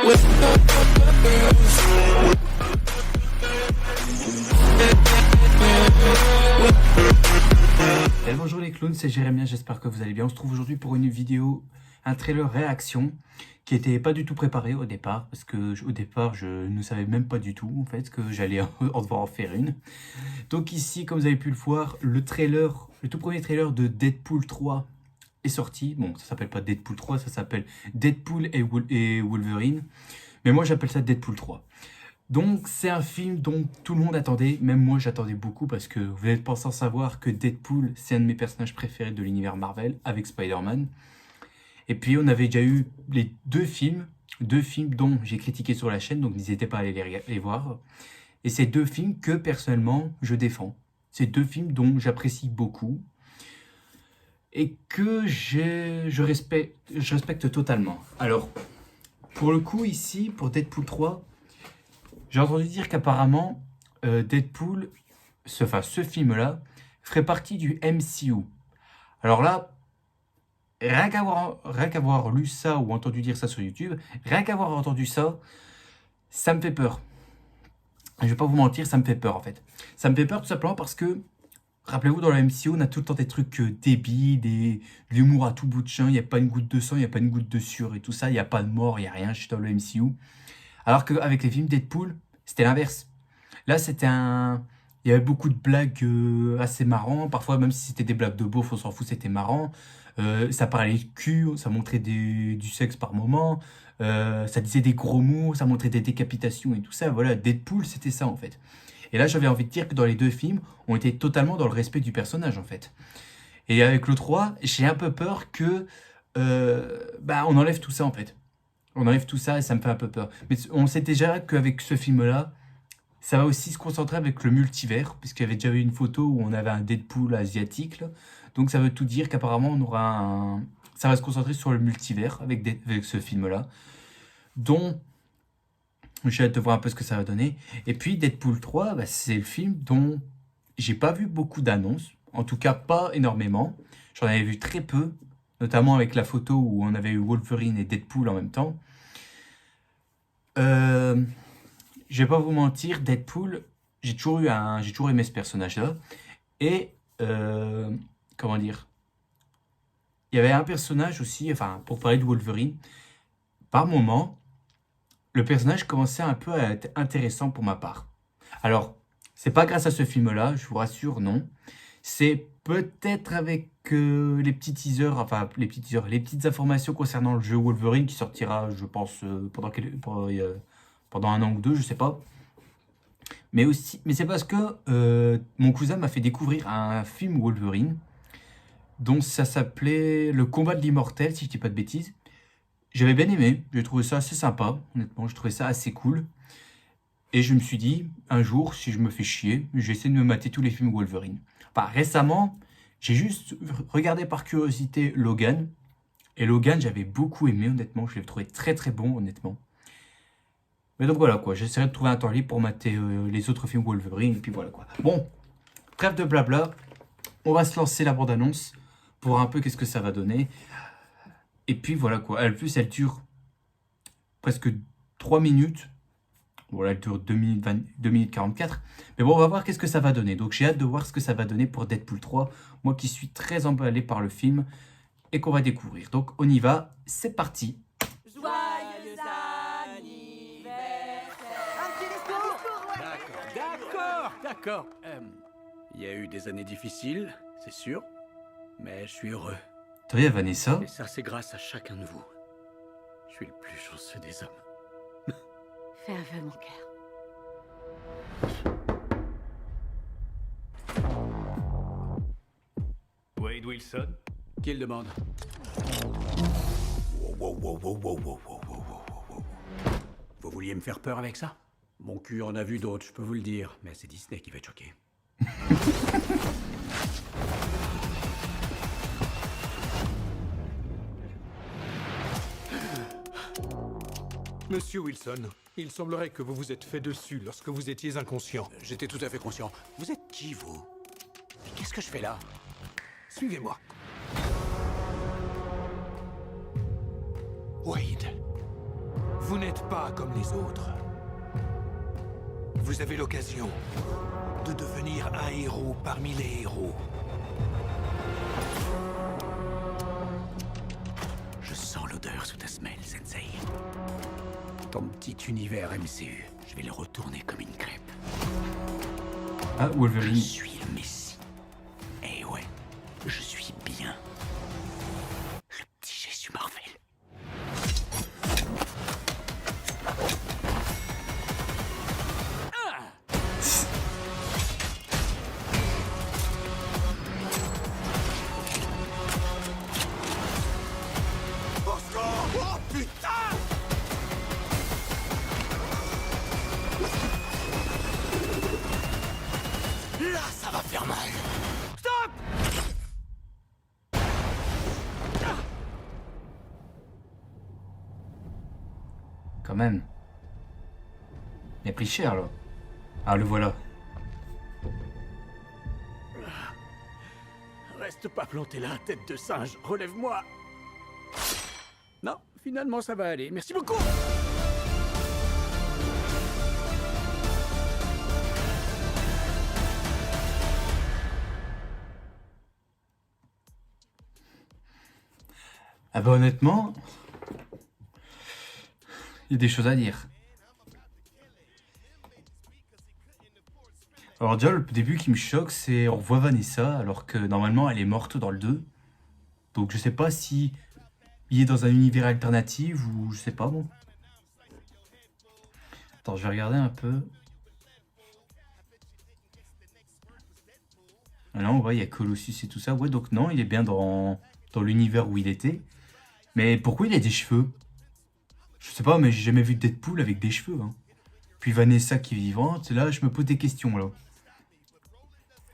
Et bonjour les clowns, c'est Jérémien, j'espère que vous allez bien. On se trouve aujourd'hui pour une vidéo, un trailer réaction qui était pas du tout préparé au départ, parce que au départ je ne savais même pas du tout en fait que j'allais en devoir en faire une. Donc ici, comme vous avez pu le voir, le trailer, le tout premier trailer de Deadpool 3 est sorti. Bon, ça s'appelle pas Deadpool 3, ça s'appelle Deadpool et Wolverine, mais moi j'appelle ça Deadpool 3. Donc c'est un film dont tout le monde attendait, même moi j'attendais beaucoup parce que vous n'êtes pas sans savoir que Deadpool c'est un de mes personnages préférés de l'univers Marvel avec Spider-Man. Et puis on avait déjà eu les deux films dont j'ai critiqué sur la chaîne, donc n'hésitez pas à aller les voir. Et c'est deux films que personnellement je défends. C'est deux films dont j'apprécie beaucoup et que je respecte totalement. Alors pour le coup ici, pour Deadpool 3, j'ai entendu dire qu'apparemment, Deadpool, ce film-là, ferait partie du MCU. Alors là, rien qu'avoir lu ça ou entendu dire ça sur YouTube, rien qu'avoir entendu ça, ça me fait peur. Je vais pas vous mentir, ça me fait peur en fait. Ça me fait peur tout simplement parce que, rappelez-vous, dans le MCU, on a tout le temps des trucs débiles, de l'humour à tout bout de champ, il n'y a pas une goutte de sang, il n'y a pas une goutte de sueur et tout ça, il n'y a pas de mort, il n'y a rien, je suis dans le MCU. Alors qu'avec les films Deadpool, c'était l'inverse. Là, il y avait beaucoup de blagues assez marrantes. Parfois, même si c'était des blagues de beauf, on s'en fout, c'était marrant. Ça parlait de cul, ça montrait du sexe par moment. Ça disait des gros mots, ça montrait des décapitations et tout ça. Voilà, Deadpool, c'était ça en fait. Et là, j'avais envie de dire que dans les deux films, on était totalement dans le respect du personnage en fait. Et avec le 3, j'ai un peu peur que on enlève tout ça en fait. On enlève tout ça et ça me fait un peu peur. Mais on sait déjà qu'avec ce film-là, ça va aussi se concentrer avec le multivers, puisqu'il y avait déjà eu une photo où on avait un Deadpool asiatique, là. Donc ça veut tout dire qu'apparemment on aura ça va se concentrer sur le multivers avec ce film-là. Dont j'ai hâte de voir un peu ce que ça va donner. Et puis Deadpool 3, c'est le film dont j'ai pas vu beaucoup d'annonces. En tout cas pas énormément. J'en avais vu très peu. Notamment avec la photo où on avait eu Wolverine et Deadpool en même temps. Je vais pas vous mentir, Deadpool, j'ai toujours aimé ce personnage-là. Et comment dire, il y avait un personnage aussi, enfin pour parler de Wolverine, par moment, le personnage commençait un peu à être intéressant pour ma part. Alors, c'est pas grâce à ce film-là, je vous rassure, non. C'est peut-être avec les petits teasers, les petites informations concernant le jeu Wolverine qui sortira, je pense, pendant un an ou deux, je sais pas. Mais c'est parce que mon cousin m'a fait découvrir un film Wolverine, dont ça s'appelait Le combat de l'immortel, si je dis pas de bêtises. J'avais bien aimé, j'ai trouvé ça assez sympa, honnêtement, je trouvais ça assez cool. Et je me suis dit, un jour, si je me fais chier, je vais essayer de me mater tous les films Wolverine. Enfin, récemment, j'ai juste regardé par curiosité Logan. Et Logan, j'avais beaucoup aimé, honnêtement. Je l'ai trouvé très très bon, honnêtement. Mais donc voilà quoi, j'essaierai de trouver un temps libre pour mater les autres films Wolverine. Et puis voilà quoi. Bon, trêve de blabla. On va se lancer la bande-annonce pour voir un peu qu'est-ce que ça va donner. Et puis voilà quoi. En plus, elle dure presque 3 minutes. Voilà, elle dure 2 minutes 44. Mais bon, on va voir qu'est-ce que ça va donner. Donc j'ai hâte de voir ce que ça va donner pour Deadpool 3. Moi qui suis très emballé par le film et qu'on va découvrir. Donc on y va, c'est parti. Joyeux anniversaire. Un petit discours. D'accord. Il y a eu des années difficiles, c'est sûr. Mais je suis heureux. T'as vu Vanessa? Et ça, c'est grâce à chacun de vous. Je suis le plus chanceux des hommes. Fais un vœu, mon cœur. Wade Wilson? Qui le demande? Vous vouliez me faire peur avec ça? Mon cul en a vu d'autres, je peux vous le dire. Mais c'est Disney qui va être choqué. Monsieur Wilson, il semblerait que vous vous êtes fait dessus lorsque vous étiez inconscient. J'étais tout à fait conscient. Vous êtes qui, vous? Qu'est-ce que je fais là? Suivez-moi. Wade, Vous n'êtes pas comme les autres. Vous avez l'occasion de devenir un héros parmi les héros. Je sens l'odeur sous ta semelle, Sensei. Ton petit univers MCU, je vais le retourner comme une crêpe. Ah, Je Wolverine. suis le Messie. Eh ouais, je suis bien. Le petit Jésus Marvel. Oh putain! Là, ça va faire mal. Stop! Quand même. Il a pris cher, là. Ah, le voilà. Reste pas planté là, tête de singe. Relève-moi. Non, finalement, ça va aller. Merci beaucoup. Ah bah honnêtement, il y a des choses à dire. Alors déjà, le début qui me choque, c'est on revoit Vanessa, alors que normalement elle est morte dans le 2. Donc je sais pas si il est dans un univers alternatif ou je sais pas, bon. Attends, je vais regarder un peu. Ah non, ouais, il y a Colossus et tout ça. Ouais, donc non, il est bien dans l'univers où il était. Mais pourquoi il a des cheveux? Je sais pas, mais j'ai jamais vu Deadpool avec des cheveux, hein. Puis Vanessa qui est vivante, là, je me pose des questions, là.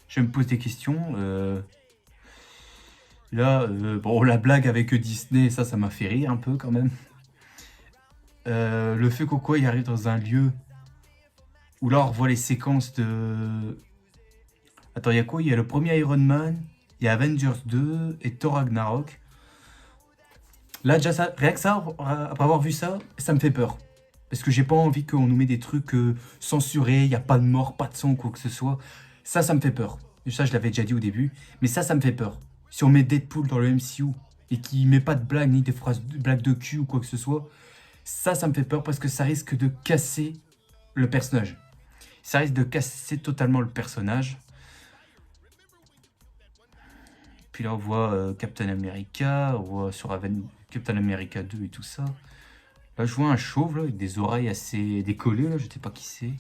Je me pose des questions. Là, bon, la blague avec Disney, ça m'a fait rire un peu quand même. Le fait qu'Oko il arrive dans un lieu où là on revoit les séquences de... Attends, il y a quoi? Il y a le premier Iron Man, il y a Avengers 2 et Thor Ragnarok. Là, déjà, ça, rien que ça, après avoir vu ça, ça me fait peur. Parce que j'ai pas envie qu'on nous met des trucs censurés, il n'y a pas de mort, pas de sang, quoi que ce soit. Ça me fait peur. Et ça, je l'avais déjà dit au début. Mais ça me fait peur. Si on met Deadpool dans le MCU et qu'il met pas de blagues, ni des phrases de blagues de cul ou quoi que ce soit, ça me fait peur parce que ça risque de casser le personnage. Ça risque de casser totalement le personnage. Puis là, on voit Captain America, on voit sur Captain America 2 et tout ça. Là, je vois un chauve là, avec des oreilles assez décollées, là, je sais pas qui c'est.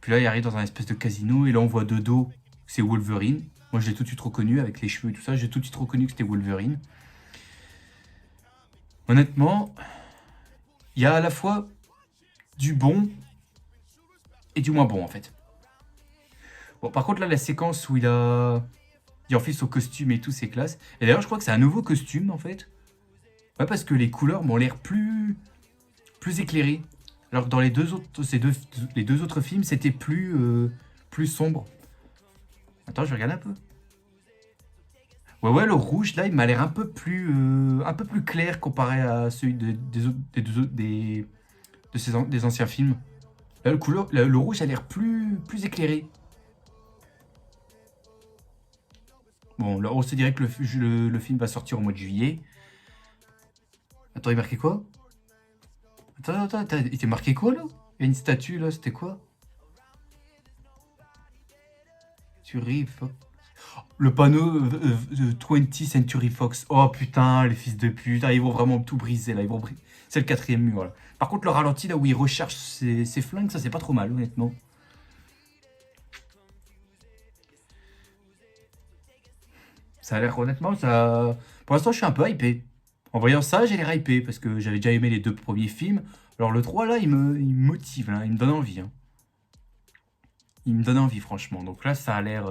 Puis là, il arrive dans un espèce de casino, et là, on voit de dos, c'est Wolverine. Moi, je l'ai tout de suite reconnu, avec les cheveux et tout ça, j'ai tout de suite reconnu que c'était Wolverine. Honnêtement, il y a à la fois du bon et du moins bon, en fait. Bon, par contre, là, la séquence où il enfile son costume et tout, c'est classe. Et d'ailleurs, je crois que c'est un nouveau costume, en fait. Ouais, parce que les couleurs m'ont l'air plus éclairées. Alors que dans les deux autres films, c'était plus sombre. Attends, je vais regarder un peu. Ouais, le rouge, là, il m'a l'air un peu plus clair comparé à celui des anciens films. Là, le rouge a l'air plus éclairé. Bon, là, on se dirait que le film va sortir au mois de juillet. Attends, il marquait quoi? Attends, il était marqué quoi, là? Il y a une statue, là, c'était quoi? Century Fox. Le panneau 20th Century Fox. Oh, putain, les fils de pute. Ah, ils vont vraiment tout briser, là. C'est le 4e mur, là. Par contre, le ralenti, là, où il recherche ses flingues, ça, c'est pas trop mal, honnêtement. Ça a l'air, honnêtement, ça... Pour l'instant, je suis un peu hypé. En voyant ça, j'ai l'air hypé, parce que j'avais déjà aimé les 2 premiers films. Alors le 3, là, il me motive, là, il me donne envie. Hein. Il me donne envie, franchement. Donc là, ça a l'air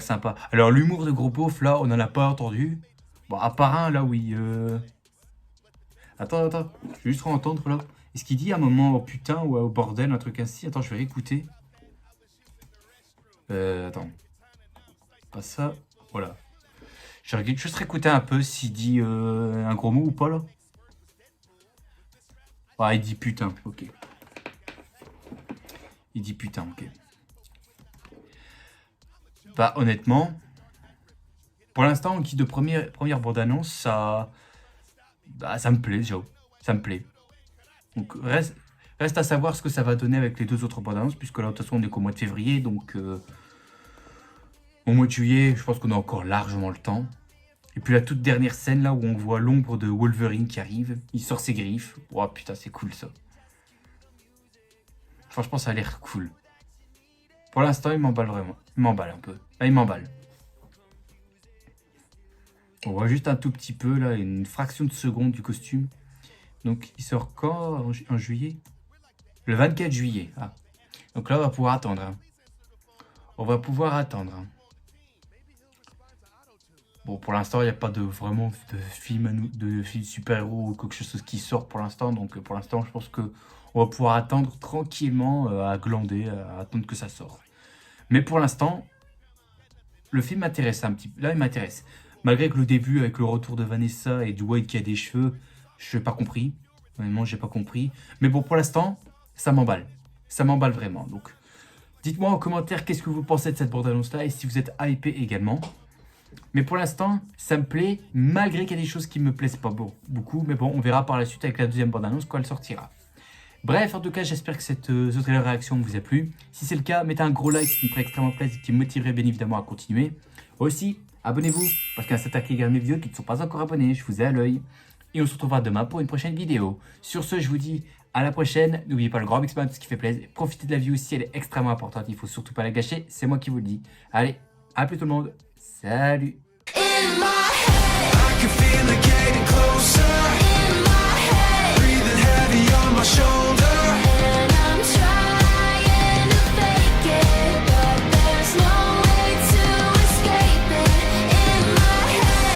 sympa. Alors l'humour de Gros Beauf, là, on n'en a pas entendu. Bon, à part un, là, oui. Attends. Je vais juste entendre, là. Est-ce qu'il dit à un moment, oh putain, ou au bordel, un truc ainsi? Attends, je vais réécouter. Attends. Pas ça. Voilà. Je vais juste réécouter un peu s'il dit un gros mot ou pas, là. Ah, il dit putain, ok. Il dit putain, ok. Bah, honnêtement, pour l'instant, en guise de première bande-annonce, ça me plaît, déjà. Ça me plaît. Donc, reste à savoir ce que ça va donner avec les 2 autres bandes-annonces, puisque là, de toute façon, on est qu'au mois de février, donc au mois de juillet, je pense qu'on a encore largement le temps. Et puis la toute dernière scène, là, où on voit l'ombre de Wolverine qui arrive, il sort ses griffes. Oh putain, c'est cool, ça. Franchement, ça a l'air cool. Pour l'instant, il m'emballe vraiment. Il m'emballe un peu. Là, il m'emballe. On voit juste un tout petit peu, là, une fraction de seconde du costume. Donc, il sort quand en juillet? Le 24 juillet. Ah. Donc là, on va pouvoir attendre. Hein. On va pouvoir attendre. Hein. Bon, pour l'instant, il n'y a pas vraiment de film super-héros ou quelque chose qui sort pour l'instant. Donc, pour l'instant, je pense qu'on va pouvoir attendre tranquillement, à glander, à attendre que ça sorte. Mais pour l'instant, le film m'intéresse un petit peu. Là, il m'intéresse. Malgré que le début, avec le retour de Vanessa et Dwight qui a des cheveux, je n'ai pas compris. Honnêtement, j'ai pas compris. Mais bon, pour l'instant, ça m'emballe. Ça m'emballe vraiment. Donc, dites-moi en commentaire qu'est-ce que vous pensez de cette bande-annonce-là et si vous êtes hypé également. Mais pour l'instant, ça me plaît, malgré qu'il y a des choses qui me plaisent pas beaucoup. Mais bon, on verra par la suite avec la deuxième bande-annonce quand elle sortira. Bref, en tout cas, j'espère que ce trailer réaction vous a plu. Si c'est le cas, mettez un gros like, ce qui me ferait extrêmement plaisir et qui me motiverait bien évidemment à continuer. Aussi, abonnez-vous, parce qu'il y a certains qui regardent mes vidéos qui ne sont pas encore abonnés, je vous ai à l'œil. Et on se retrouvera demain pour une prochaine vidéo. Sur ce, je vous dis à la prochaine. N'oubliez pas le grand big smile, ce qui fait plaisir. Profitez de la vie aussi, elle est extrêmement importante. Il ne faut surtout pas la gâcher, c'est moi qui vous le dis. Allez, à plus tout le monde. Salut.